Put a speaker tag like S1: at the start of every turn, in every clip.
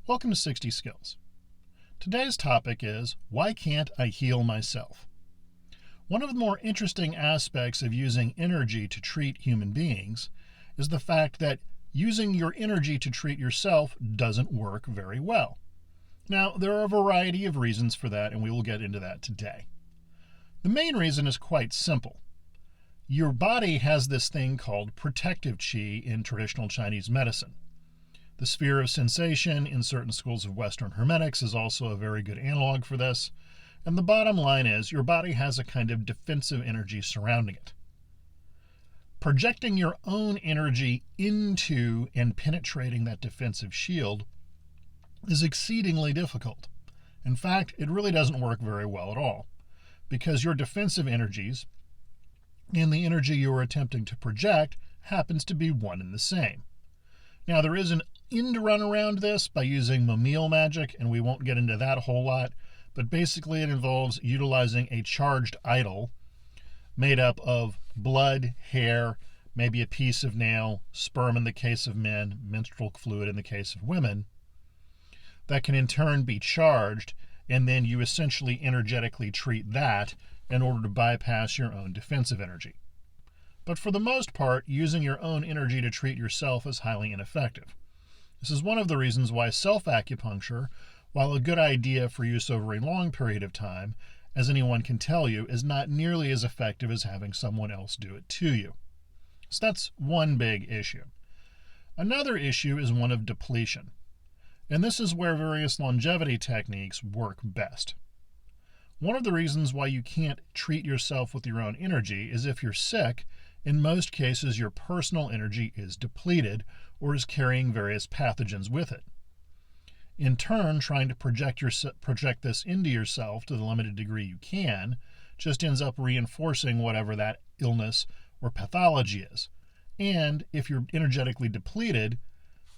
S1: Welcome to 60 Skills. Today's topic is, why can't I heal myself? One of the more interesting aspects of using energy to treat human beings is the fact that using your energy to treat yourself doesn't work very well. Now, there are a variety of reasons for that, and we will get into that today. The main reason is quite simple. Your body has this thing called protective qi in traditional Chinese medicine. The sphere of sensation in certain schools of Western Hermetics is also a very good analog for this. And the bottom line is your body has a kind of defensive energy surrounding it. Projecting your own energy into and penetrating that defensive shield is exceedingly difficult. In fact, it really doesn't work very well at all, because your defensive energies and the energy you are attempting to project happens to be one and the same. Now, there is an end run around this by using mummial magic, and we won't get into that a whole lot, but basically it involves utilizing a charged idol made up of blood, hair, maybe a piece of nail, sperm in the case of men, menstrual fluid in the case of women, that can in turn be charged, and then you essentially energetically treat that in order to bypass your own defensive energy. But for the most part, using your own energy to treat yourself is highly ineffective. This is one of the reasons why self-acupuncture, while a good idea for use over a long period of time, as anyone can tell you, is not nearly as effective as having someone else do it to you. So that's one big issue. Another issue is one of depletion. And this is where various longevity techniques work best. One of the reasons why you can't treat yourself with your own energy is if you're sick. In most cases, your personal energy is depleted or is carrying various pathogens with it. In turn, trying to project this into yourself to the limited degree you can just ends up reinforcing whatever that illness or pathology is. And if you're energetically depleted,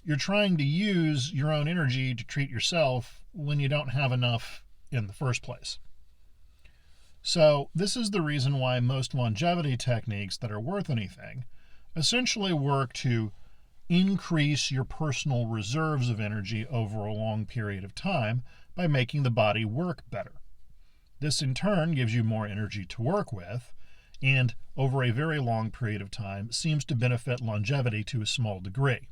S1: you're trying to use your own energy to treat yourself when you don't have enough in the first place. So this is the reason why most longevity techniques that are worth anything essentially work to increase your personal reserves of energy over a long period of time by making the body work better. This in turn gives you more energy to work with, and over a very long period of time seems to benefit longevity to a small degree.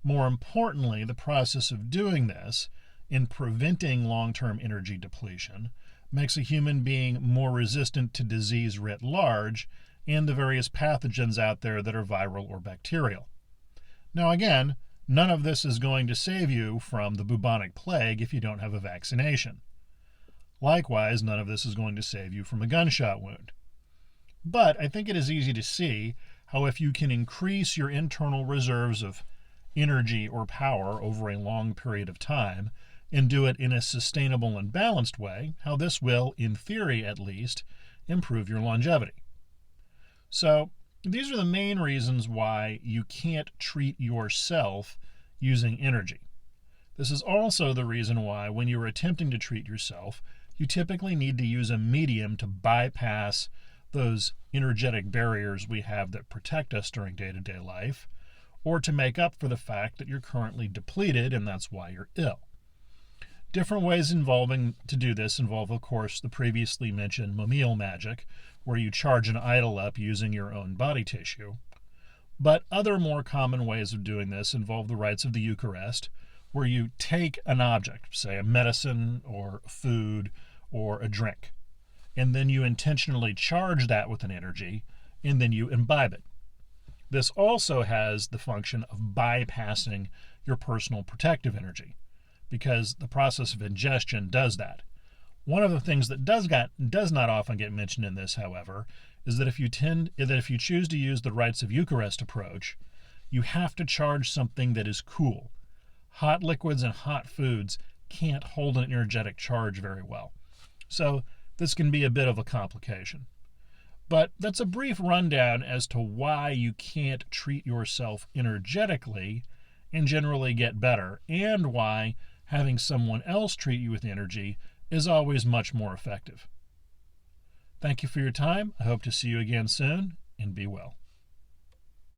S1: More importantly, the process of doing this in preventing long-term energy depletion makes a human being more resistant to disease writ large and the various pathogens out there that are viral or bacterial. Now again, none of this is going to save you from the bubonic plague if you don't have a vaccination. Likewise, none of this is going to save you from a gunshot wound. But I think it is easy to see how if you can increase your internal reserves of energy or power over a long period of time, and do it in a sustainable and balanced way, how this will, in theory at least, improve your longevity. So these are the main reasons why you can't treat yourself using energy. This is also the reason why when you're attempting to treat yourself, you typically need to use a medium to bypass those energetic barriers we have that protect us during day-to-day life, or to make up for the fact that you're currently depleted and that's why you're ill. Different ways to do this involve, of course, the previously mentioned mummial magic, where you charge an idol up using your own body tissue. But other more common ways of doing this involve the rites of the Eucharist, where you take an object, say a medicine or food or a drink, and then you intentionally charge that with an energy, and then you imbibe it. This also has the function of bypassing your personal protective energy, because the process of ingestion does that. One of the things that does not often get mentioned in this, however, is that if you choose to use the rites of Eucharist approach, you have to charge something that is cool. Hot liquids and hot foods can't hold an energetic charge very well. So this can be a bit of a complication. But that's a brief rundown as to why you can't treat yourself energetically and generally get better, and why having someone else treat you with energy is always much more effective. Thank you for your time. I hope to see you again soon, and be well.